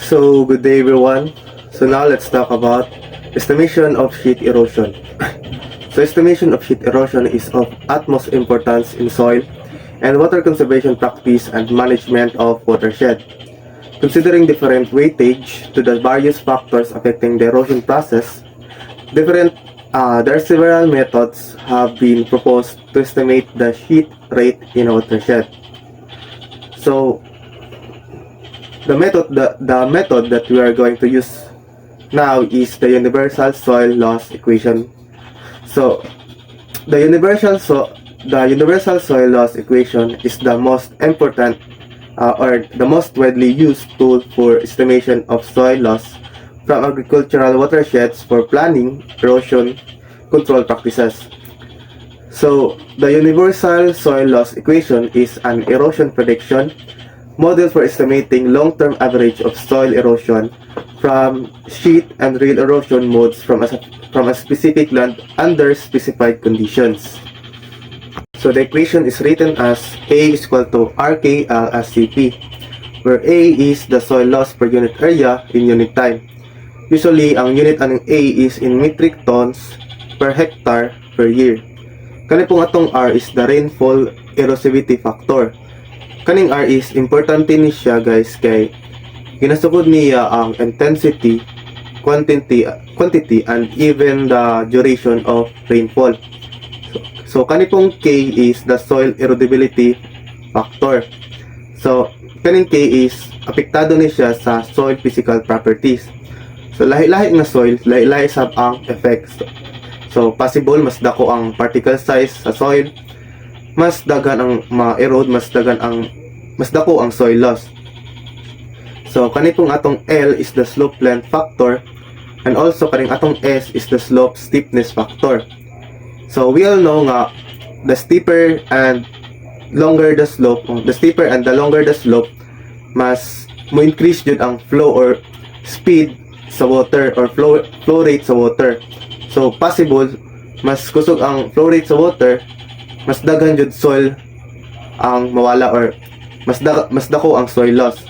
So, good day everyone. So now let's talk about estimation of sheet erosion. So estimation of sheet erosion is of utmost importance in soil and water conservation practice and management of watershed. Considering different weightage to the various factors affecting the erosion process, there are several methods have been proposed to estimate the sheet rate in a watershed. So the method that we are going to use now is the universal soil loss equation. So the universal soil loss equation is the most important or the most widely used tool for estimation of soil loss from agricultural watersheds for planning erosion control practices. So the universal soil loss equation is an erosion prediction model for estimating long-term average of soil erosion from sheet and real erosion modes from a specific land under specified conditions. So the equation is written as A is equal to RKL as CP, where A is the soil loss per unit area in unit time. Usually, ang unit ng A is in metric tons per hectare per year. Kani pong atong R is the rainfall erosivity factor. Kaning R is importante ni siya guys kay ginasugod niya ang intensity, quantity and even the duration of rainfall. So kani pong K is the soil erodibility factor. So kaning K is apektado ni siya sa soil physical properties. So lahi-lahi nga soil, lahi-lahi sab ang effects. So possible mas dako ang particle size sa soil, mas dagan ang ma-erode, mas dako ang soil loss. So kani pong atong L is the slope length factor and also kaning atong S is the slope steepness factor. So we all know nga the steeper and the longer the slope, mas mo increase jud ang flow or speed sa water or flow rate sa water. So possible mas kusog ang flow rate sa water, mas daghan jud soil ang mawala or mas dako ang soil loss.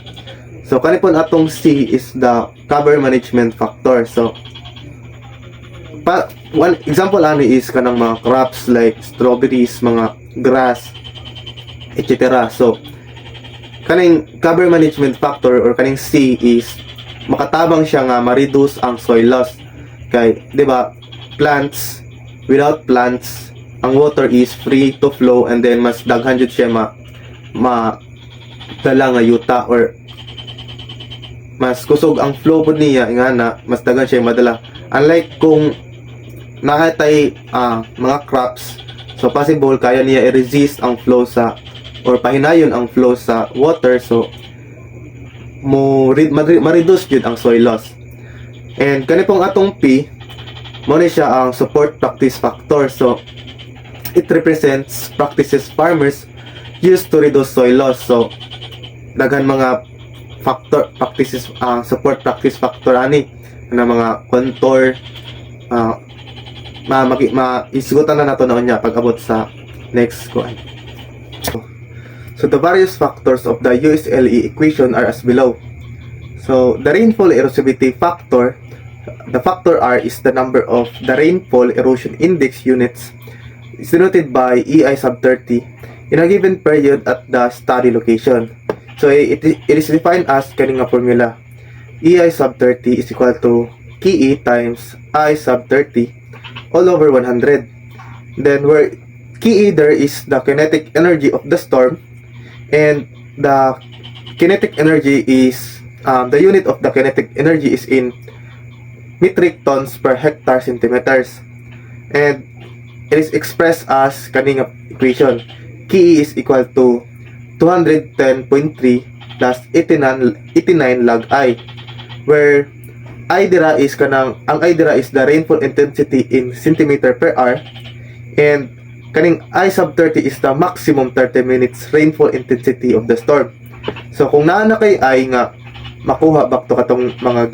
So kanipon atong C is the cover management factor. So one example ani is kanang mga crops like strawberries, mga grass, etc. So kaning cover management factor or kaning C is makatabang siya nga ma-reduce ang soil loss. Kay di ba plants, without plants ang water is free to flow and then mas daghan jud siya dala nga yuta or mas kusog ang flow po niya ingana mas daghan siya madala. Unlike kung nakatay mga crops, so possible kaya niya i-resist ang flow sa or pahinayon ang flow sa water, so ma-reduce jud ang soil loss. And kani pong atong P mo ni siya ang support practice factor. So it represents practices farmers use to reduce soil loss. So daghan mga practices support practice factor ani na mga contour isgutan na nato noon niya pag abot sa next kuan. So the various factors of the USLE equation are as below. So the rainfall erosivity factor, the factor R is the number of the rainfall erosion index units is denoted by EI sub 30 in a given period at the study location. So it is defined as kaning nga formula. EI sub 30 is equal to KE times I sub 30 all over 100. Then where KE there is the kinetic energy of the storm, and the kinetic energy is the unit of the kinetic energy is in metric tons per hectare centimeters, and it is expressed as kaning equation. KE is equal to 210.3 plus 89 log I, where I dira is ang I dira is the rainfall intensity in centimeter per hour, and kaning I sub 30 is the maximum 30 minutes rainfall intensity of the storm. So kung naa na kay I nga makuha back to katong mga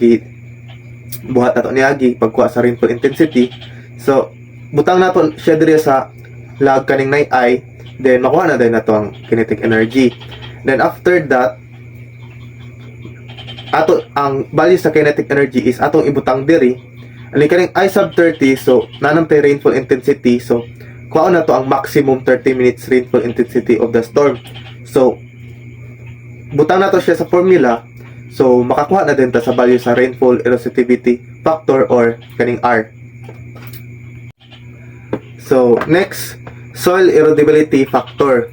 buhat nato niagi pagkuha sa rainfall intensity, so butang naton siya diri sa log kaning nay I, then makuha na din nato ang kinetic energy. Then after that ato ang value sa kinetic energy is atong ibutang diri ani kaning I sub 30. So nanamtay rainfall intensity, so kuha na to ang maximum 30 minutes rainfall intensity of the storm. So butang na to siya sa formula, so makakuha na din ta sa value sa rainfall erosivity factor or kaning R. So next, soil erodibility factor.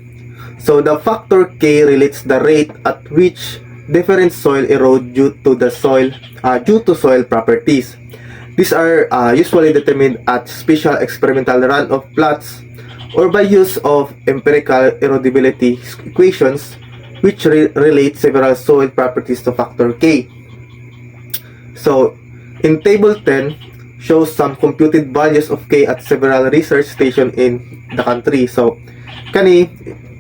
So the factor K relates the rate at which different soil erode due to soil properties. These are usually determined at special experimental run of plots or by use of empirical erodibility equations which relate several soil properties to factor K. So in table 10 shows some computed values of K at several research stations in the country. So kani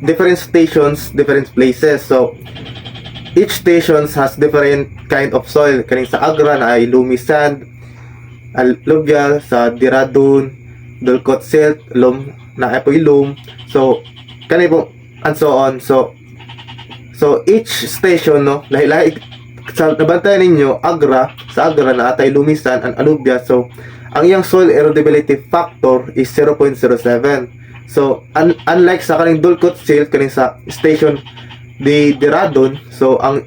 different stations, different places. So each station has different kind of soil. Kaning sa Agra na ay loamy sand, alluvial, sa Diradun, Dulcot silt, loam na ay loam. So kani po and so on. So each station, no, lahi-lahi sa nabantayan ninyo, sa Agra na atay loamy sand and alluvial. So ang iyang soil erodibility factor is 0.07. So unlike sa kaning Dulcot silt kaning sa station di Diradon, so ang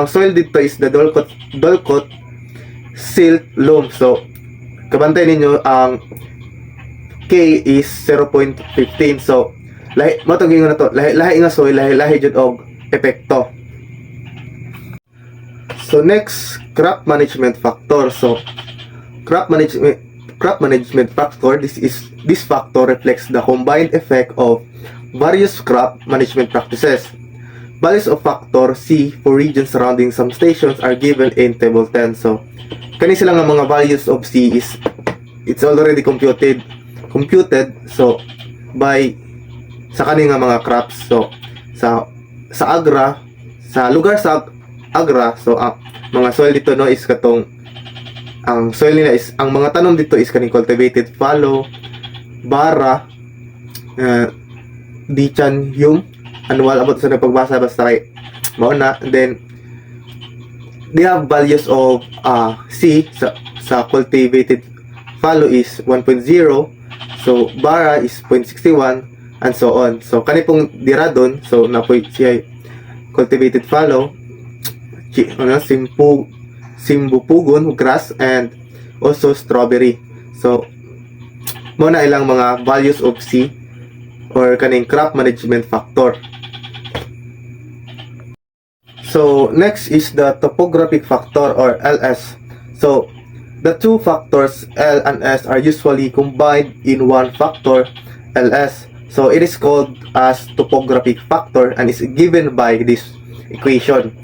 soil dito is the Dulcot silt loam. So kabantay ninyo ang K is 0.15. So lahi mo to gingon na to, lahi nga soil, lahi jud og epekto. So next, crop management factor. So crop management factor, this factor reflects the combined effect of various crop management practices. Values of factor C for regions surrounding some stations are given in table 10. So kani sila nga mga values of C is it's already computed so by sa kani nga mga crops. So sa Agra, sa lugar sa Agra, so mga soil dito no is katong ang soil nila is, ang mga tanom dito is kaning cultivated fallow, bara, dichanhum, annual, abot sa napagbasa basta kay mao na. Then they have values of C sa cultivated fallow is 1.0, so bara is 0.61 and so on. So kani pong Diradon, so napoy siya cultivated fallow, simbupugon, grass, and also strawberry. So mo na ilang mga values of C or kaning crop management factor. So next is the topographic factor or LS. So the two factors L and S are usually combined in one factor, LS. So it is called as topographic factor and is given by this equation.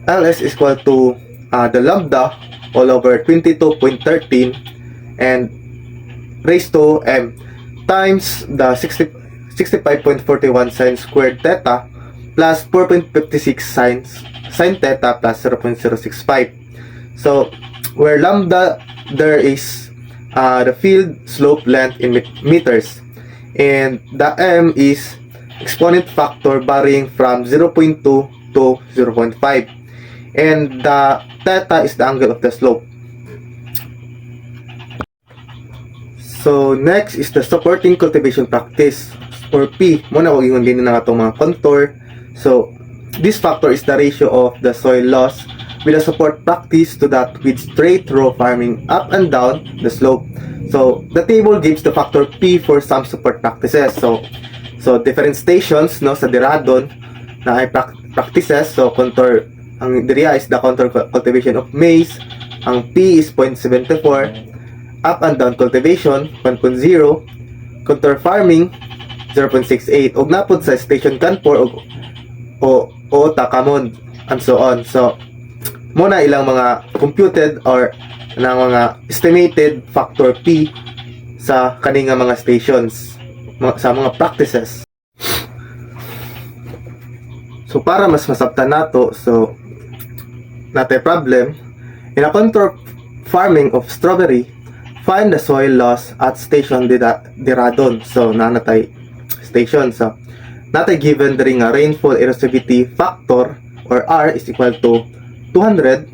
LS is equal to the lambda all over 22.13 and raised to m times the 65.41 sin squared theta plus 4.56 sin theta plus 0.065. So where lambda there is the field slope length in meters and the m is exponent factor varying from 0.2 to 0.5 and the theta is the angle of the slope. So next is the supporting cultivation practice or P. Muna wag yung din na itong mga contour. So this factor is the ratio of the soil loss with a support practice to that with straight row farming up and down the slope. So the table gives the factor P for some support practices. So different stations no sa Diradon na ay practices. So contour, ang diria is the contour cultivation of maize. Ang P is 0.74. Up and down cultivation 1.0. Contour farming 0.68. Og napod sa station Canfor o Takamon and so on. So muna ilang mga computed or ng mga estimated factor P sa kaning mga stations sa mga practices. So para mas masabtan nato, so natay problem in a contour farming of strawberry, find the soil loss at station Diradon. So nanatay station, so natay given diri nga rainfall erosivity factor or R is equal to 200,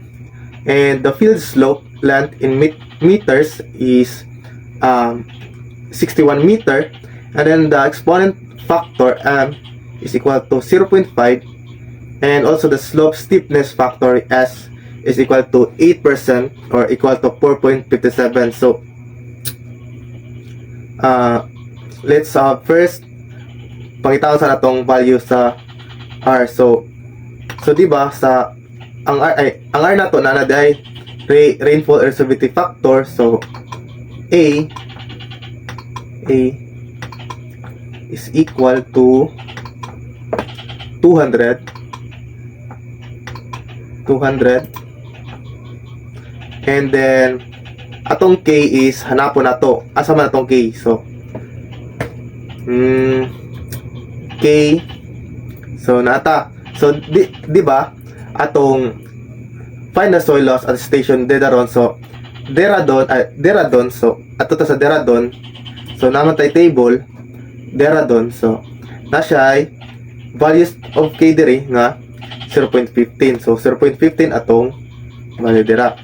and the field slope length in meters is 61 meter, and then the exponent factor m is equal to 0.5, and also the slope steepness factor s is equal to 8% or equal to 4.57. So let's first pangitaon sa natong value sa r. So di ba sa ang r nato na naday rainfall erosivity factor. So a is equal to 200, and then atong k is hanapon nato asa man atong k. So k, so nata, so di ba atong find the soil loss at station Deradon. So Deradon, so ato ta sa Deradon, so naman tay table Deradon. So na siya values of k diri nga 0.15. So 0.15 atong value dira.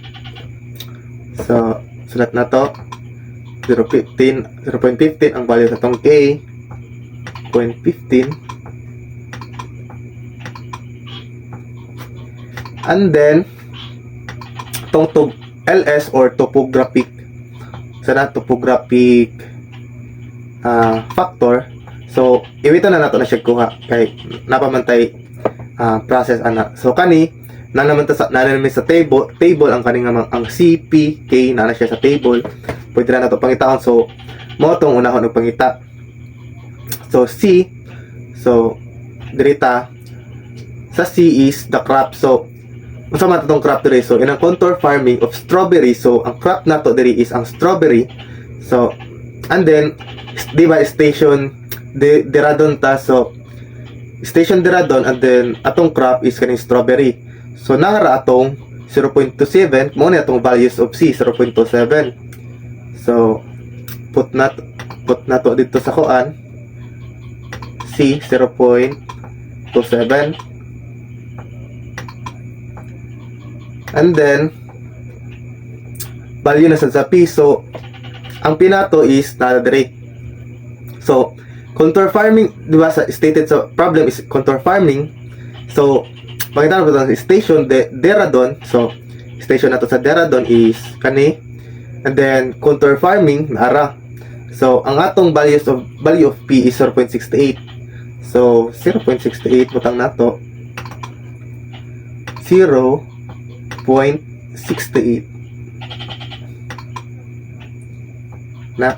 So sulat na to 0.15 ang value sa atong k, 0.15, and then itong LS or topographic factor. So iwito na nato na siya kuha kay napamantay process ana. So kani na naman sa table ang kaning ang CPK na siya sa table. Pwede na nato pangitaon. So mo tong unahon og pangita. So C, so dirita sa C is the crop. So unsa man tong crop diri? So in ang contour farming of strawberry, so ang crop nato diri is ang strawberry. So and then di ba station Deradon ta, so station Deradon, and then atong crop is kaning strawberry. So nara atong 0.27 mo ni atong values of C, 0.27. So put nato dito sa kuan C 0.27, and then value na sa P. So ang pinato is nada-direct. So contour farming, di ba sa stated sa problem is contour farming. So makita na sa station Deradon. So station nato sa Deradon is kani, and then contour farming nara. So ang atong value of P is 0.68. So 0.68 butang nato 0.68 na.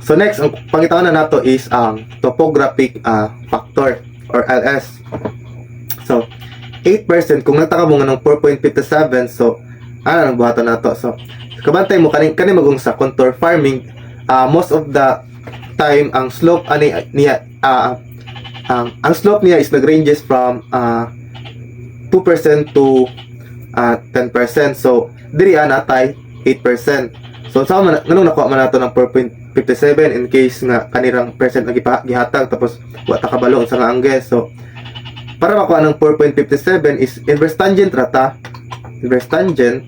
So next, ang pangitawan na nato is ang topographic factor or LS. So 8%, kung nataka mo nga ng 4.57, so ang buhatan nato. So kabantay mo kani magong sa contour farming, most of the time ang slope niya ang slope niya is nagranges from 2% to 10%. So diri natay 8%. So sa nganong nakuha man nato ng 4.57 in case nga kanirang percent na gihatag tapos wa ta kabalo sa nga angle. So para makuha ng 4.57 is inverse tangent rata, inverse tangent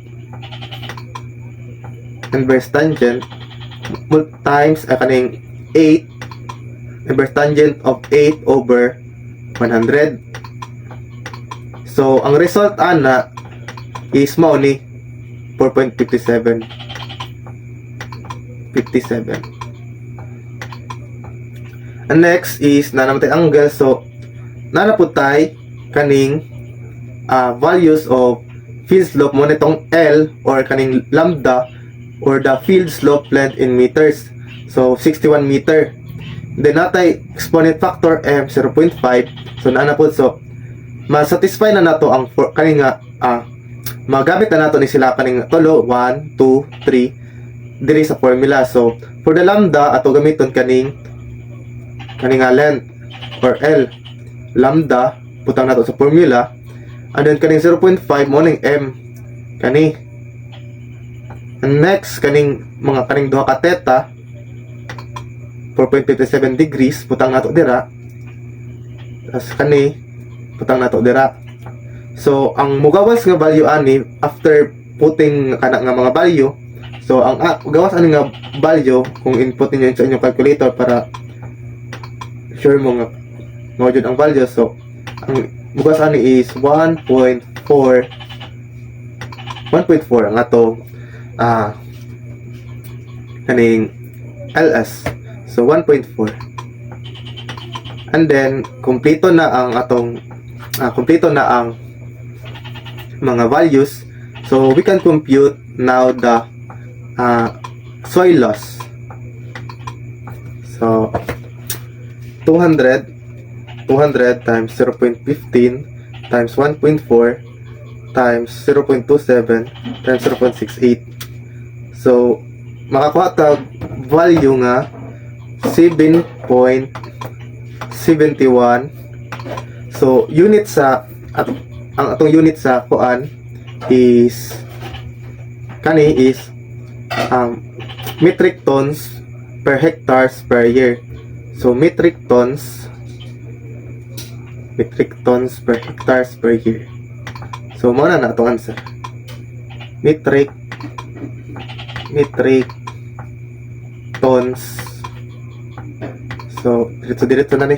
times kaning 8, inverse tangent of 8 over 100. So ang result ana is mao ni 4.57. And next is nanamatay angle. So nanaputay kaning values of field slope mo nitong L or kaning lambda or the field slope length in meters. So 61 meter. Then natay exponent factor m 0.5. So nanaput, so ma-satisfy na nato ang kaning magamit na nato ni sila kaning tulo 1 2 3 diri sa formula. So for the lambda ato gamiton kaning length or L lambda, putang nato sa formula, and then kaning 0.5 mo ning m kani, and next kaning duha ka theta 4.57 degrees putang nato dira, as kani putang nato dira. So ang mugawas nga value ani after putting kana nga mga value, so ang gawas ani nga value kung input niyo sa inyong calculator para sure mo nga mao jud ang value. So ang mugawas ani is 1.4 ang atong kaning LS. So 1.4. And then kumpleto na ang atong kumpleto na ang mga values. So we can compute now the soil loss. So 200 times 0.15 times 1.4 times 0.27 times 0.68. So makakuha ta value nga 7.71. So unit sa ang atong unit sa kuan is kani is metric tons per hectares per year. So metric tons per hectares per year. So mao na atong answer. Metric tons. So diretso na ni.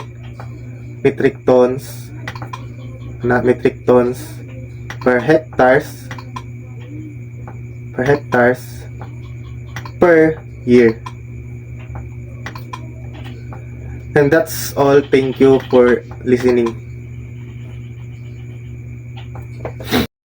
Metric tons per hectares per year. And that's all. Thank you for listening.